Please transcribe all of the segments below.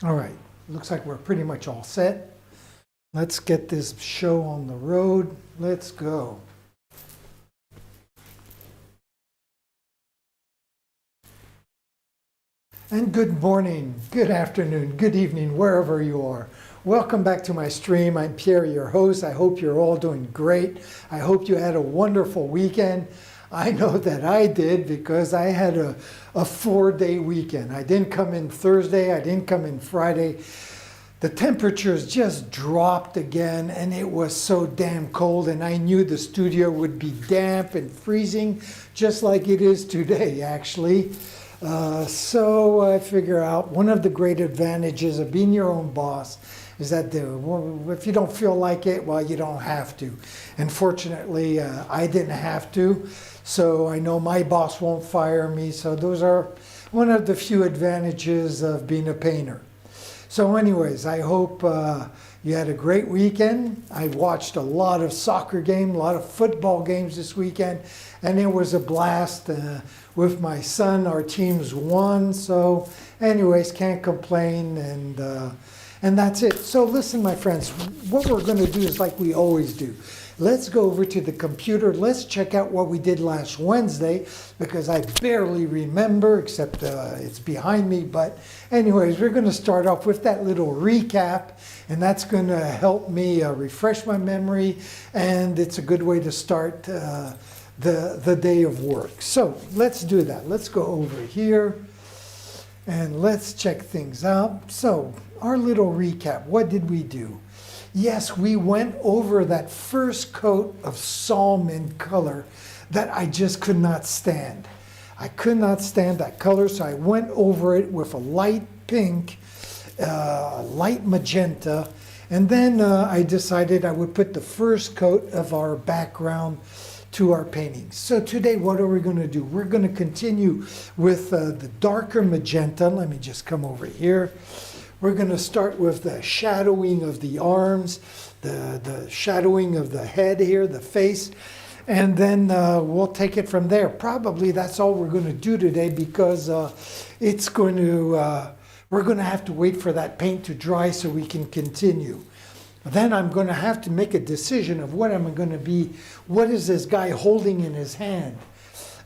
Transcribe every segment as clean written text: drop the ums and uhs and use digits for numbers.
All right, looks like we're pretty much all set. Let's get this show on the road. Let's go. And good morning, good afternoon, good evening, wherever you are. Welcome back to my stream. I'm Pierre, your host. I hope you're all doing great. I hope you had a wonderful weekend. I know that I did because I had a 4-day weekend. I didn't come in Thursday, I didn't come in Friday. The temperatures just dropped again and it was so damn cold, and I knew the studio would be damp and freezing just like it is today actually. So I figure out one of the great advantages of being your own boss is that if you don't feel like it, well, you don't have to. And fortunately, I didn't have to. So I know my boss won't fire me. So those are one of the few advantages of being a painter. So anyways, I hope you had a great weekend. I watched a lot of soccer games, a lot of football games this weekend, and it was a blast with my son. Our teams won. So anyways, can't complain, and that's it. So listen, my friends, what we're going to do is like we always do. Let's go over to the computer. Let's check out what we did last Wednesday, because I barely remember, except it's behind me. But anyways, we're going to start off with that little recap, and that's going to help me refresh my memory, and it's a good way to start the day of work. So let's do that. Let's go over here, and let's check things out. So our little recap, what did we do? Yes, we went over that first coat of salmon color that I just could not stand. I could not stand that color, so I went over it with a light pink, light magenta, and then I decided I would put the first coat of our background to our paintings. So today, what are we going to do? We're going to continue with the darker magenta. Let me just come over here. We're going to start with the shadowing of the arms, the shadowing of the head here, the face, and then we'll take it from there. Probably that's all we're going to do today, because it's going to, we're going to have to wait for that paint to dry so we can continue. Then I'm going to have to make a decision of what I'm going to be, what is this guy holding in his hand?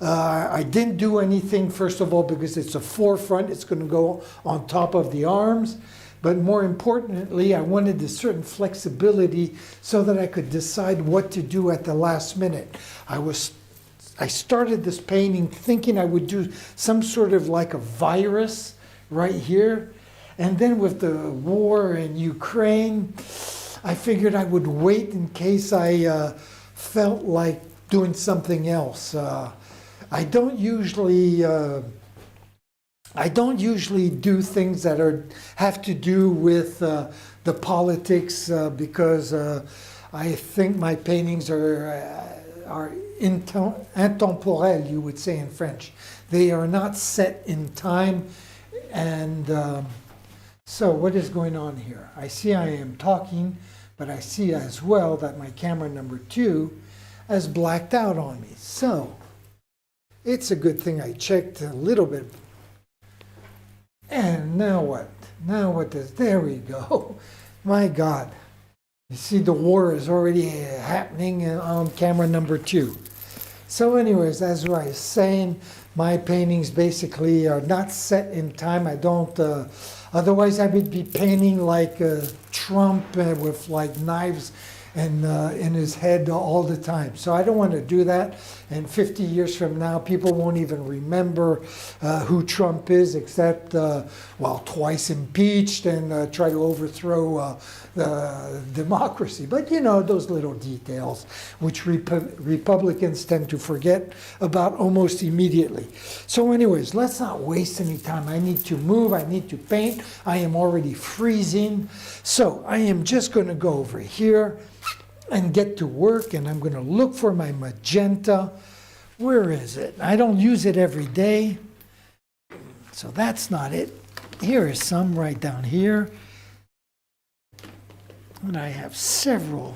I didn't do anything, first of all, because it's a forefront. It's going to go on top of the arms. But more importantly, I wanted a certain flexibility so that I could decide what to do at the last minute. I started this painting thinking I would do some sort of like a virus right here. And then with the war in Ukraine, I figured I would wait in case I felt like doing something else. I don't usually do things that have to do with the politics, because I think my paintings are intemporels, you would say in French. They are not set in time. And so what is going on here? I see I am talking, but I see as well that my camera number 2 has blacked out on me. So it's a good thing I checked a little bit. And now what? Now what does, there we go. My God. You see the war is already happening on camera number 2. So anyways, as I was saying, my paintings basically are not set in time. I don't, otherwise I would be painting like Trump with like knives and in his head all the time. So I don't want to do that. And 50 years from now, people won't even remember who Trump is, except, well, twice impeached and try to overthrow democracy. But you know, those little details, which Republicans tend to forget about almost immediately. So anyways, let's not waste any time. I need to move, I need to paint. I am already freezing. So I am just going to go over here and get to work, and I'm going to look for my magenta. Where is it? I don't use it every day, so that's not it. Here is some right down here, and I have several.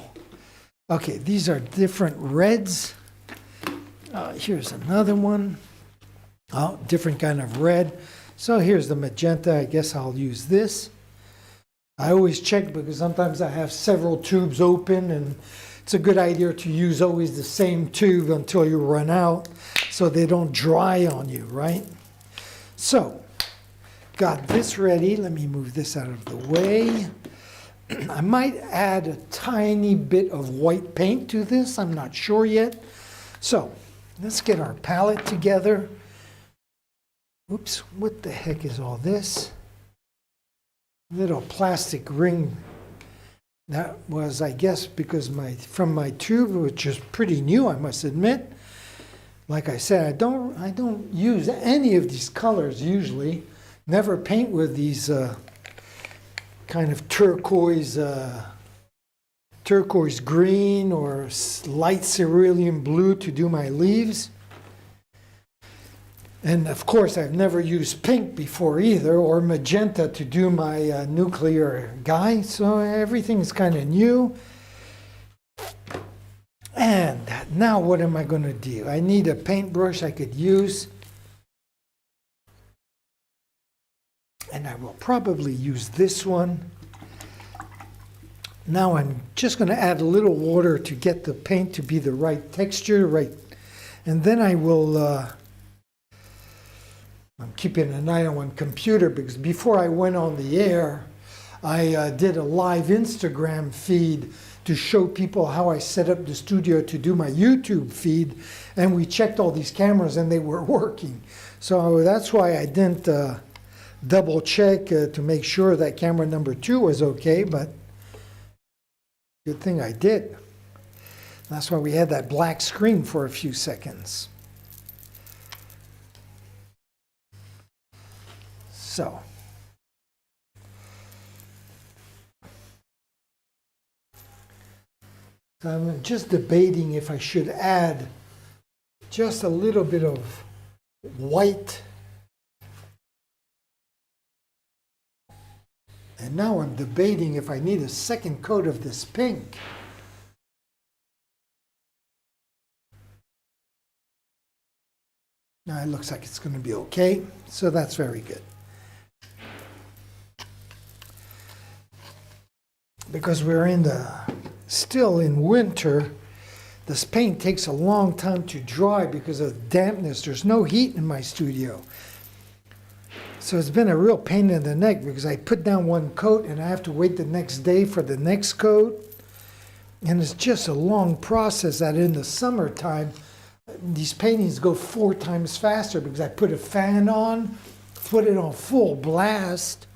Okay, these are different reds. Here's another one. Oh, different kind of red. So here's the magenta. I guess I'll use this. I always check because sometimes I have several tubes open, and it's a good idea to use always the same tube until you run out so they don't dry on you, right? So, got this ready. Let me move this out of the way. I might add a tiny bit of white paint to this. I'm not sure yet. So, let's get our palette together. Oops, what the heck is all this? Little plastic ring. That was, I guess, because from my tube, which is pretty new, I must admit. Like I said, I don't use any of these colors usually. Never paint with these kind of turquoise green or light cerulean blue to do my leaves. And of course, I've never used pink before either, or magenta to do my nuclear guy, so everything's kind of new. And now what am I going to do? I need a paintbrush I could use. And I will probably use this one. Now I'm just going to add a little water to get the paint to be the right texture, right? And then I will... I'm keeping an eye on my computer because before I went on the air, I did a live Instagram feed to show people how I set up the studio to do my YouTube feed, and we checked all these cameras and they were working. So that's why I didn't double check to make sure that camera number 2 was okay, but good thing I did. That's why we had that black screen for a few seconds. So, I'm just debating if I should add just a little bit of white. And now I'm debating if I need a second coat of this pink. Now it looks like it's going to be okay, so that's very good. Because we're still in winter, this paint takes a long time to dry because of dampness. There's no heat in my studio. So it's been a real pain in the neck because I put down one coat and I have to wait the next day for the next coat. And it's just a long process that in the summertime, these paintings go 4 times faster because I put a fan on, put it on full blast,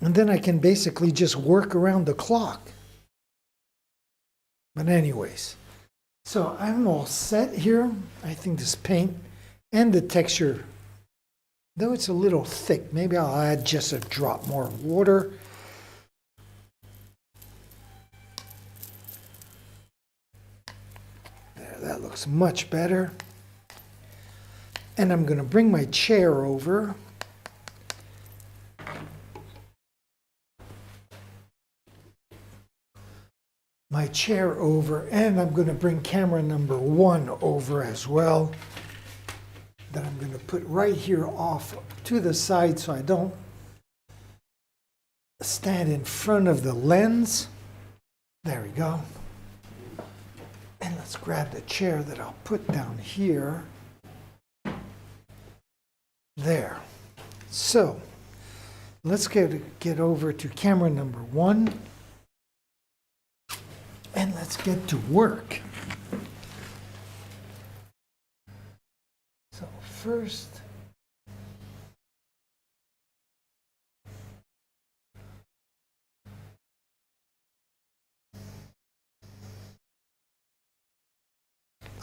and then I can basically just work around the clock. But anyways, so I'm all set here. I think this paint and the texture, though it's a little thick, maybe I'll add just a drop more water. There, that looks much better. And I'm going to bring my chair over. And I'm going to bring camera number 1 over as well. That I'm going to put right here off to the side so I don't stand in front of the lens. There we go. And let's grab the chair that I'll put down here. There. So let's get over to camera number 1. And let's get to work. So first,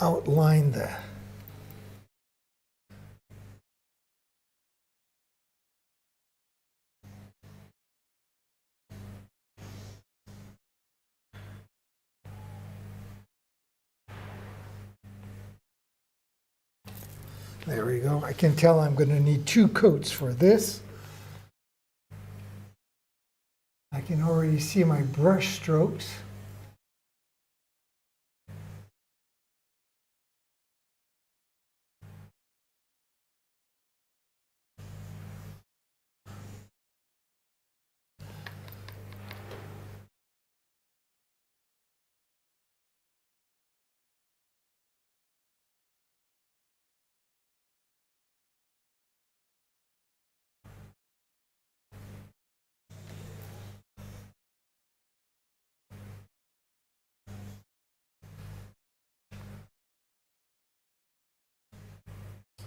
outline the there we go. I can tell I'm going to need 2 coats for this. I can already see my brush strokes.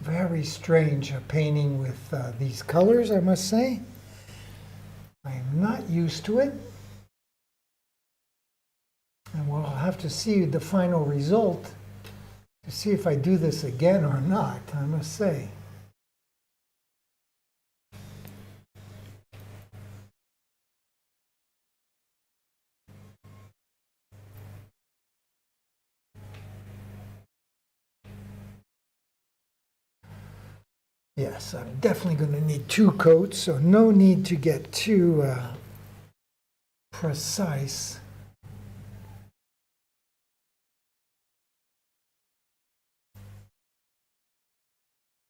Very strange painting with these colors, I must say. I am not used to it. And we'll have to see the final result to see if I do this again or not, I must say. Yes, I'm definitely going to need 2 coats, so no need to get too precise.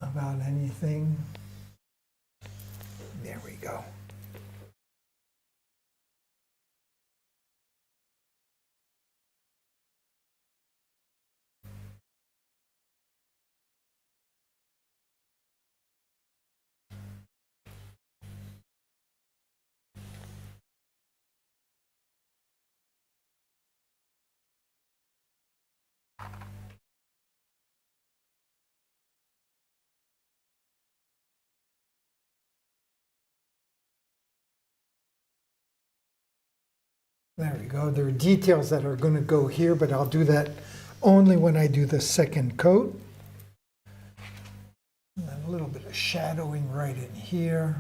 About anything. There we go. There we go. There are details that are going to go here, but I'll do that only when I do the second coat. And then a little bit of shadowing right in here.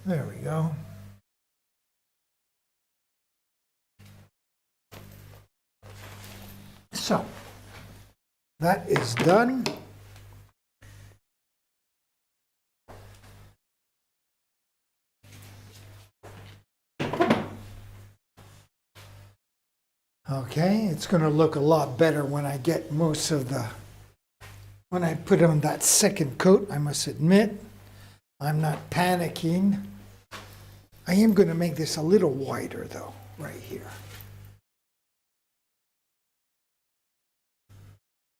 There we go. So, that is done. Okay, it's going to look a lot better when I get most of the, when I put on that second coat, I must admit. I'm not panicking. I am going to make this a little wider though, right here.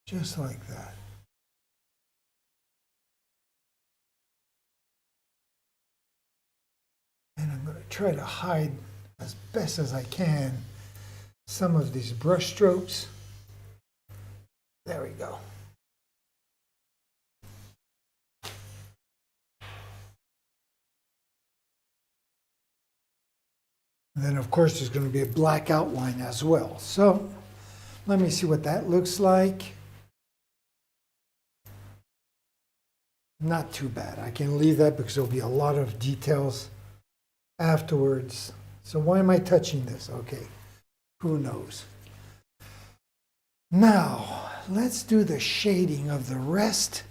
Just like that. And I'm going to try to hide as best as I can some of these brush strokes. There we go. And then of course there's going to be a black outline as well. So let me see what that looks like. Not too bad. I can leave that because there'll be a lot of details afterwards. So why am I touching this? Okay, who knows? Now, let's do the shading of the rest.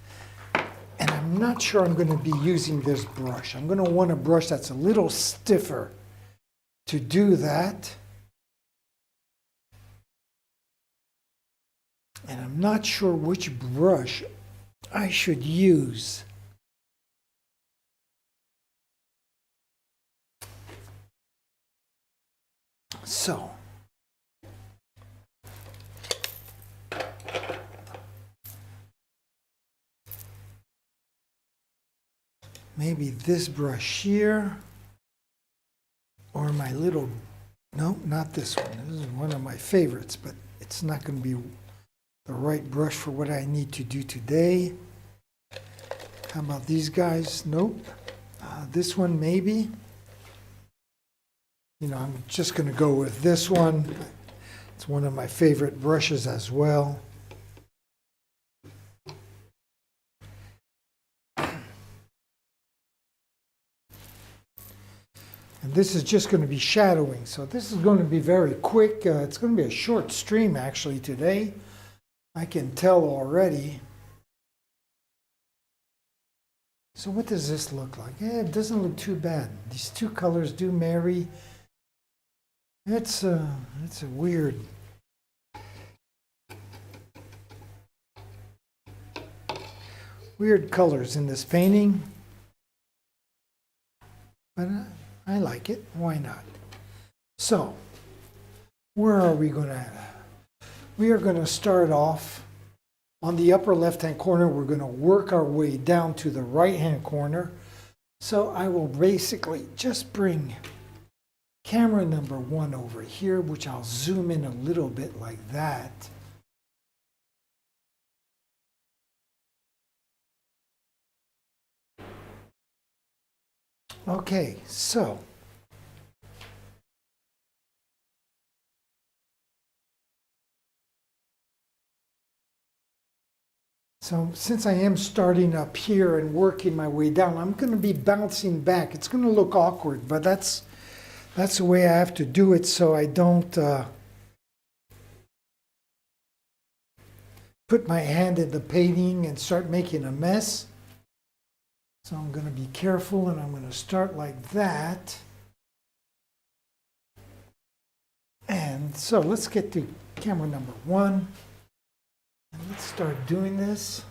And I'm not sure I'm going to be using this brush. I'm going to want a brush that's a little stiffer to do that. And I'm not sure which brush I should use. So, maybe this brush here, or my little, no, not this one. This is one of my favorites, but it's not going to be the right brush for what I need to do today. How about these guys? Nope. This one maybe. You know, I'm just going to go with this one. It's one of my favorite brushes as well. And this is just going to be shadowing. So this is going to be very quick. It's going to be a short stream actually today. I can tell already. So what does this look like? Yeah, it doesn't look too bad. These two colors do marry. It's a weird. Weird colors in this painting. But I like it. Why not? So, where are we going to? We are going to start off On the upper left-hand corner, we're going to work our way down to the right-hand corner. So I will basically just bring camera number 1 over here, which I'll zoom in a little bit like that. Okay, so since I am starting up here and working my way down, I'm going to be bouncing back. It's going to look awkward, but that's the way I have to do it so I don't put my hand in the painting and start making a mess. So I'm going to be careful, and I'm going to start like that. And so let's get to camera number 1. And let's start doing this.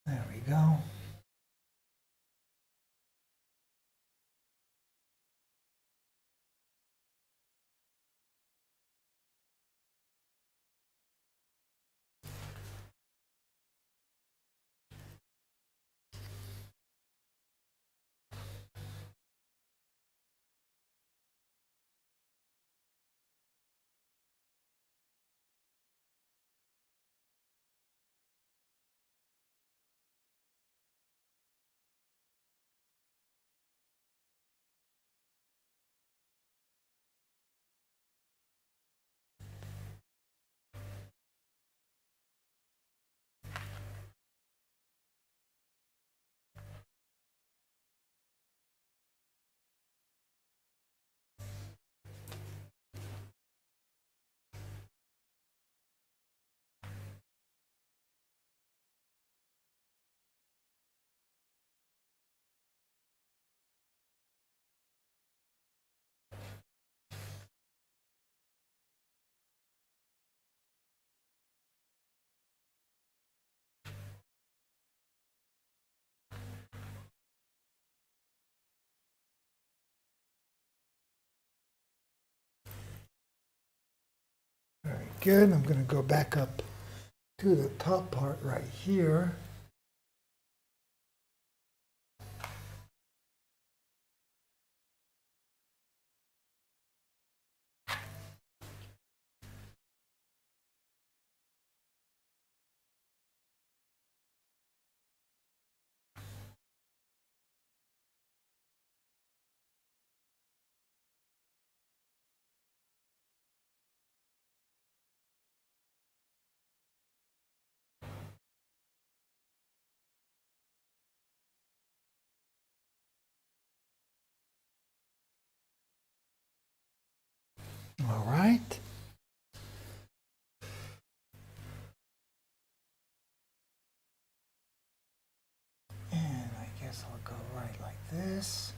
There we go. Very good. I'm going to go back up to the top part right here. All right. And I guess I'll go right like this.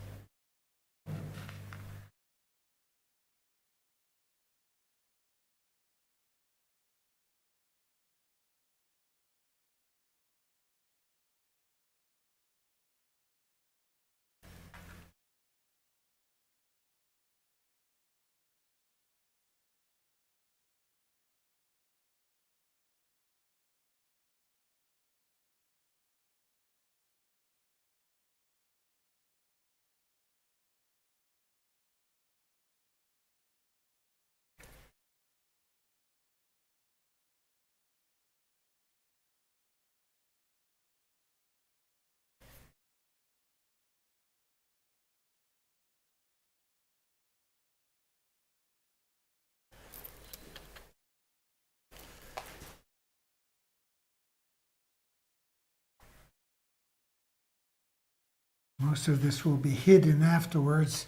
Most of this will be hidden afterwards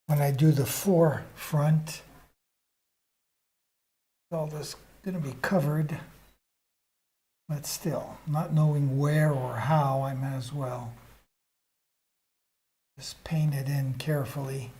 when I do the forefront. All this going to be covered, but still, not knowing where or how, I might as well just paint it in carefully.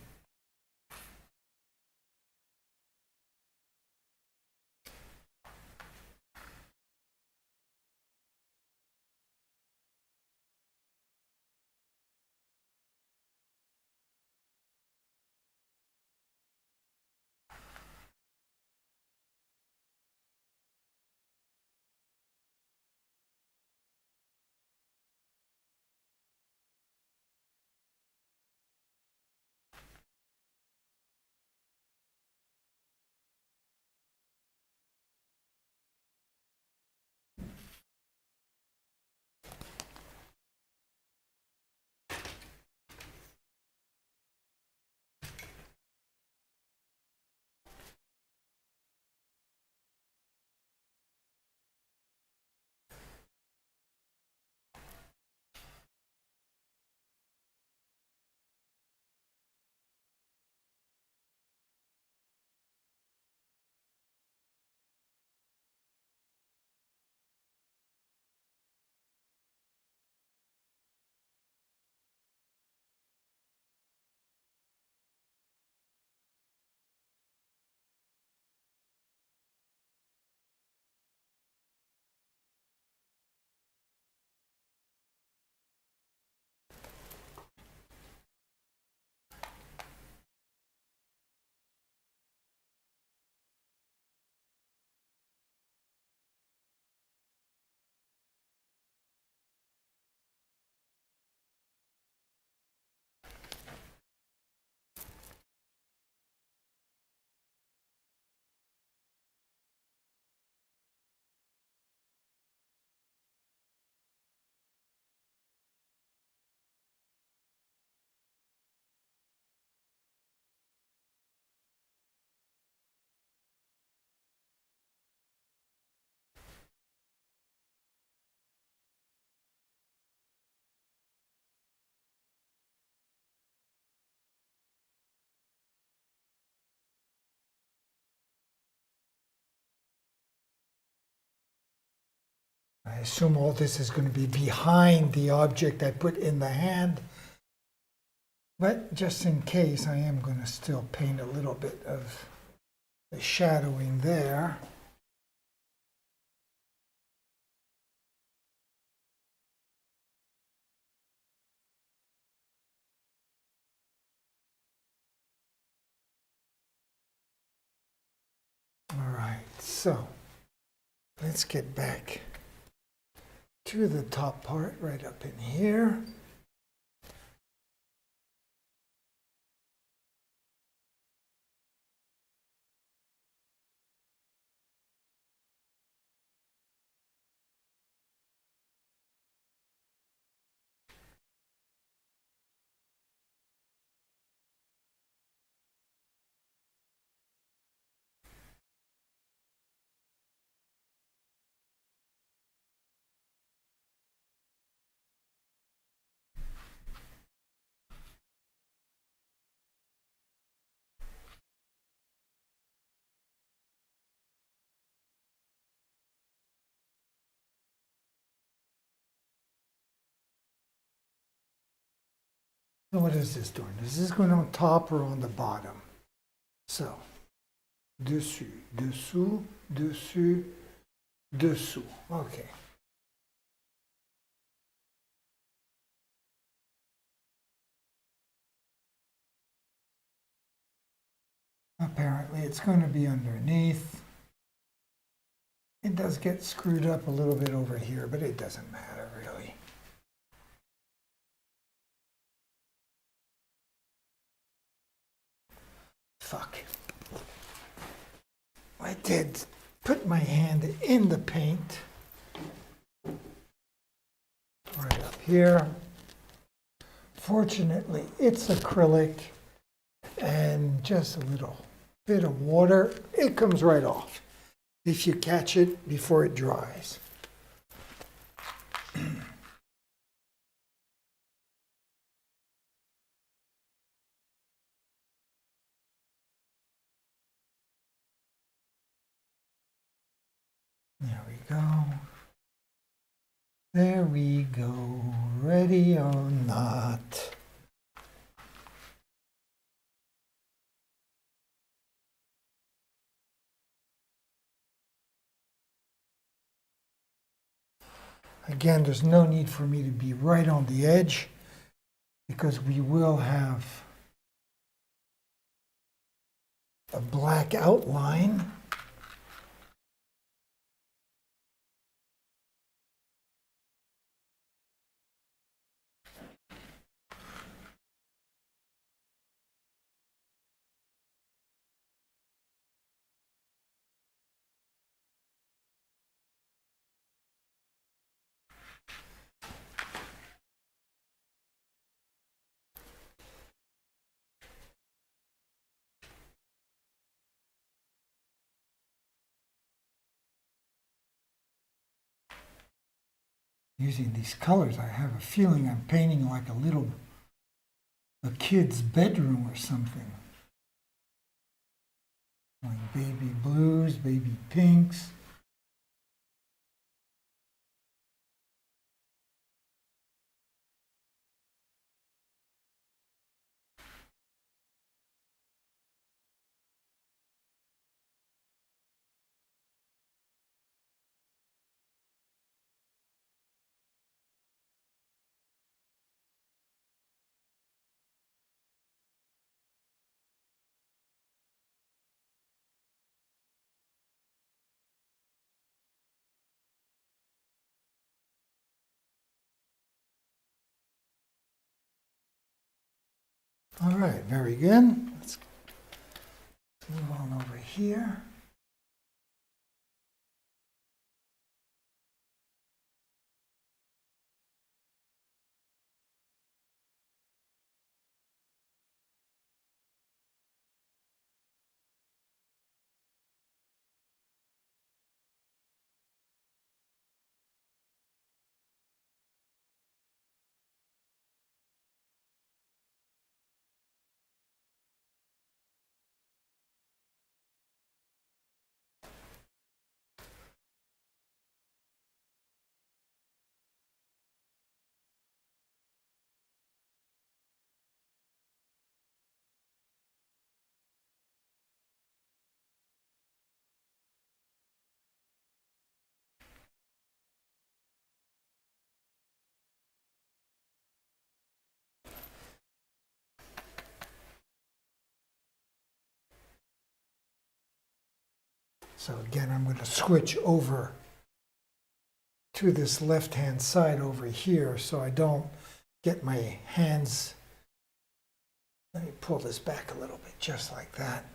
I assume all this is going to be behind the object I put in the hand, but just in case, I am going to still paint a little bit of the shadowing there. All right, so let's get back to the top part right up in here. So what is this doing? Is this going on top or on the bottom? So, dessus, dessous, dessus, dessous. Okay. Apparently it's going to be underneath. It does get screwed up a little bit over here, but it doesn't matter really. Fuck. I did put my hand in the paint. Right up here. Fortunately, it's acrylic and just a little bit of water. It comes right off if you catch it before it dries. There we go. There we go. Ready or not. Again, there's no need for me to be right on the edge because we will have a black outline. Using these colors, I have a feeling I'm painting like a kid's bedroom or something. Like baby blues, baby pinks. All right, very good. Let's move on over here. So again, I'm going to switch over to this left-hand side over here so I don't get my hands. Let me pull this back a little bit, just like that.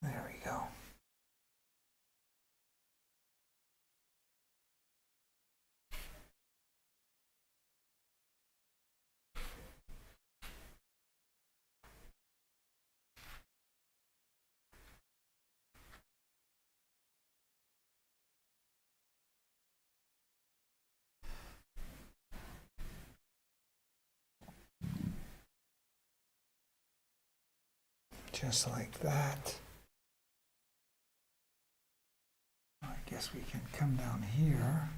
There we go. Just like that. I guess we can come down here.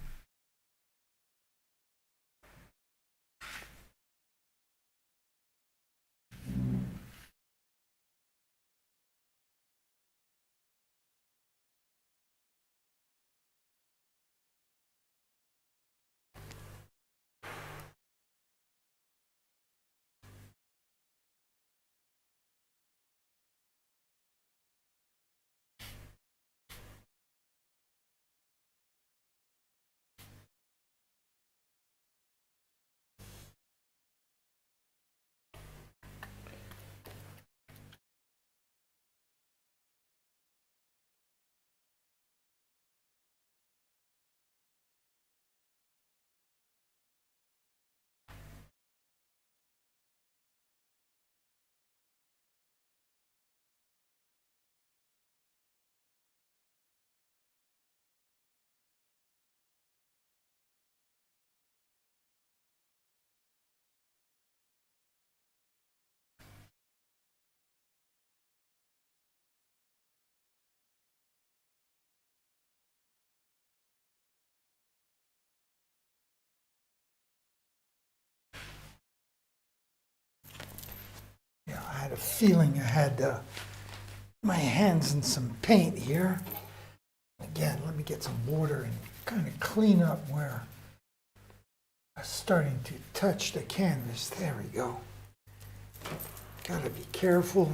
a feeling I had my hands in some paint here. Again, let me get some water and kind of clean up where I'm starting to touch the canvas. There we go. Gotta be careful.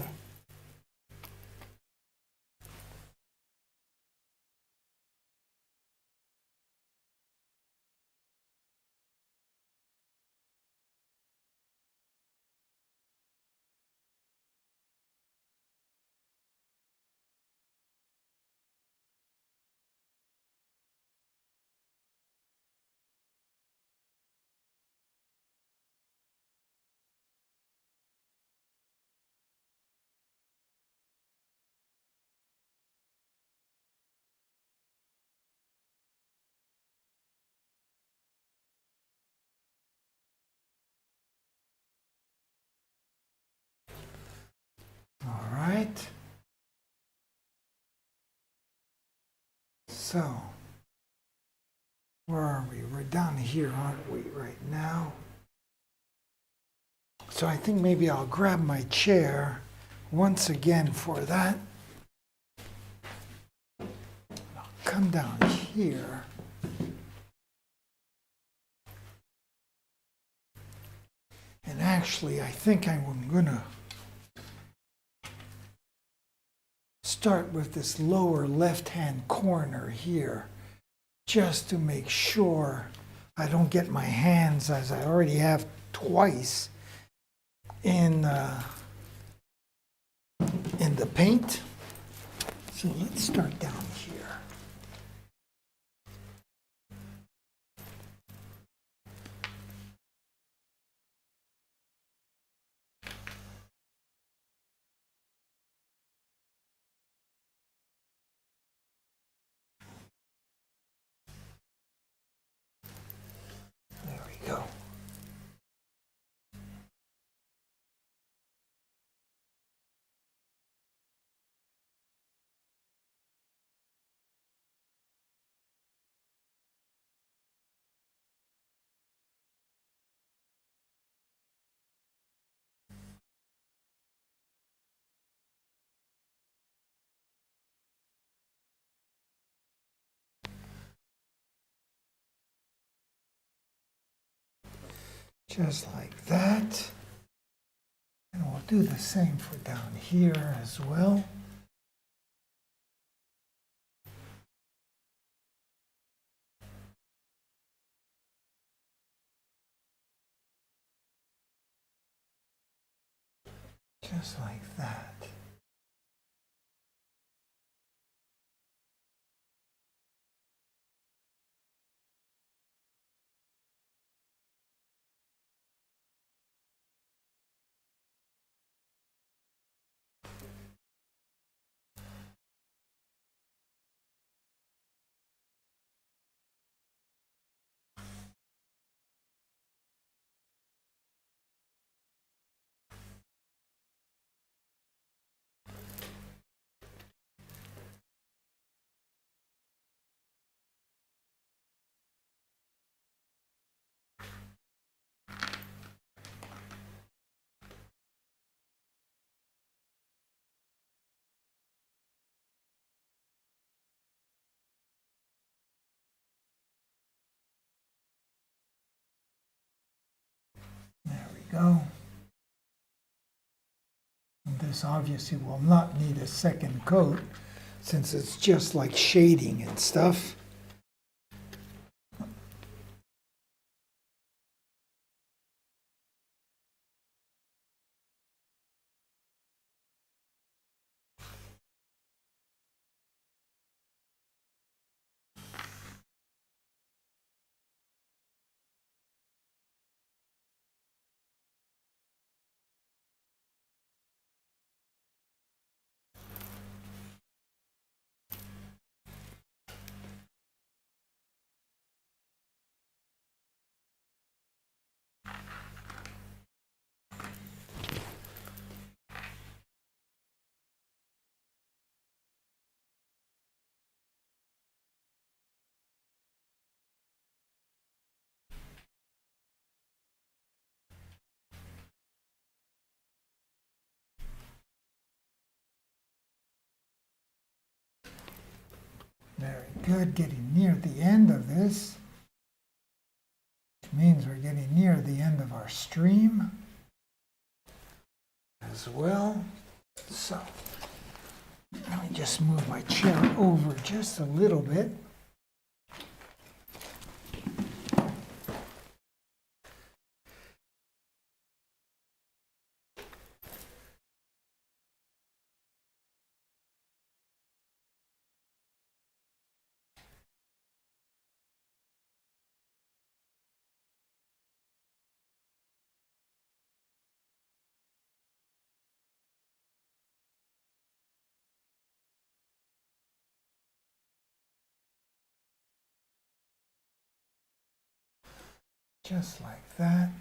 All right. So, where are we? We're down here, aren't we, right now? So I think maybe I'll grab my chair once again for that. I'll come down here. And actually, I think I'm going to start with this lower left-hand corner here, just to make sure I don't get my hands, as I already have twice, in the paint. So let's start down here. There we go. Just like that. And we'll do the same for down here as well. Just like that. There we go. And this obviously will not need a second coat since it's just like shading and stuff. good, getting near the end of this, which means we're getting near the end of our stream as well. So let me just move my chair over just a little bit. Just like that.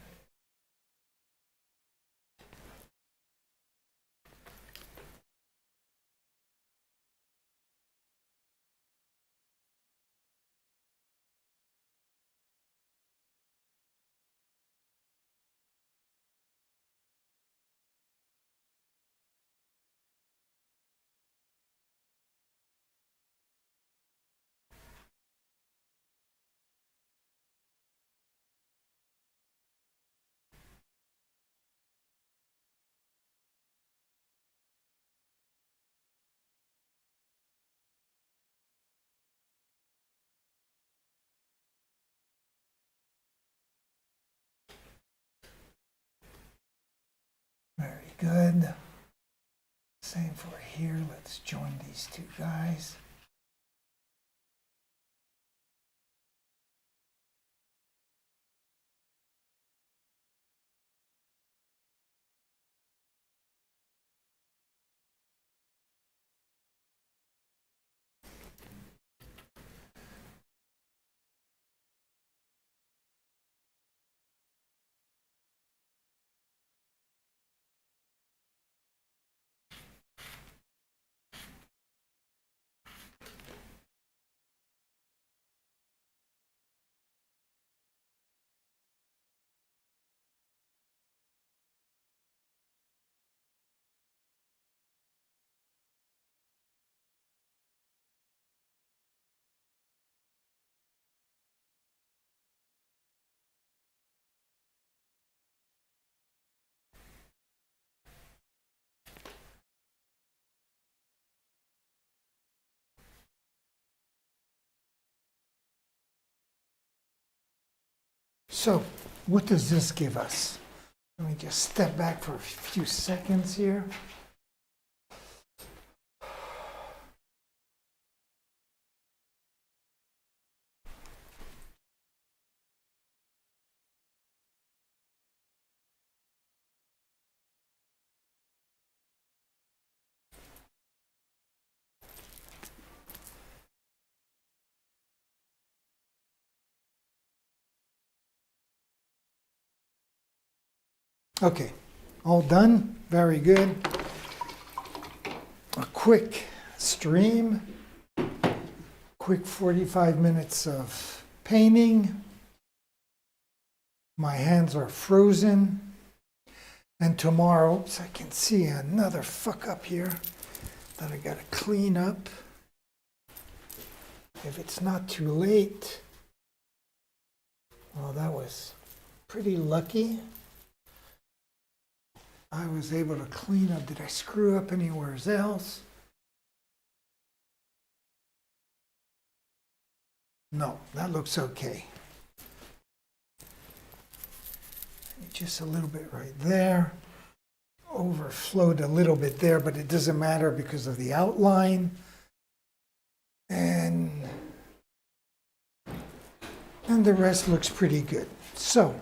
Very good. Same for here. Let's join these two guys. So, what does this give us? Let me just step back for a few seconds here. Okay, all done. Very good. A quick stream, quick 45 minutes of painting. My hands are frozen. And tomorrow, oops, I can see another fuck up here that I gotta clean up. If it's not too late. Well, that was pretty lucky. I was able to clean up. Did I screw up anywhere else? No, that looks okay. Just a little bit right there. Overflowed a little bit there, but it doesn't matter because of the outline. And the rest looks pretty good. So,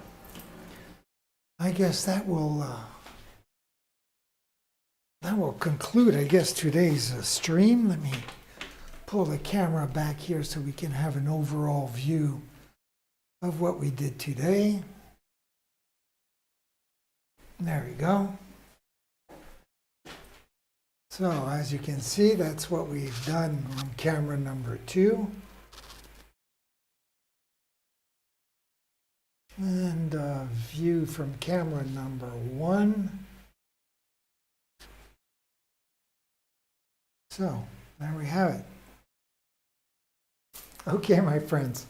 I guess that will conclude, I guess, today's stream. Let me pull the camera back here so we can have an overall view of what we did today. There we go. So as you can see, that's what we've done on camera number 2. And view from camera number 1. So there we have it. Okay, my friends.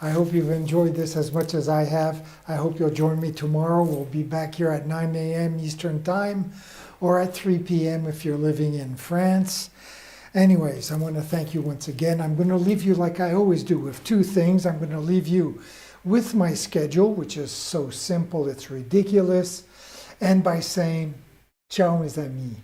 I hope you've enjoyed this as much as I have. I hope you'll join me tomorrow. We'll be back here at 9 a.m. Eastern Time or at 3 p.m. if you're living in France. Anyways, I want to thank you once again. I'm going to leave you like I always do with two things. I'm going to leave you with my schedule, which is so simple, it's ridiculous, and by saying, ciao mes amis.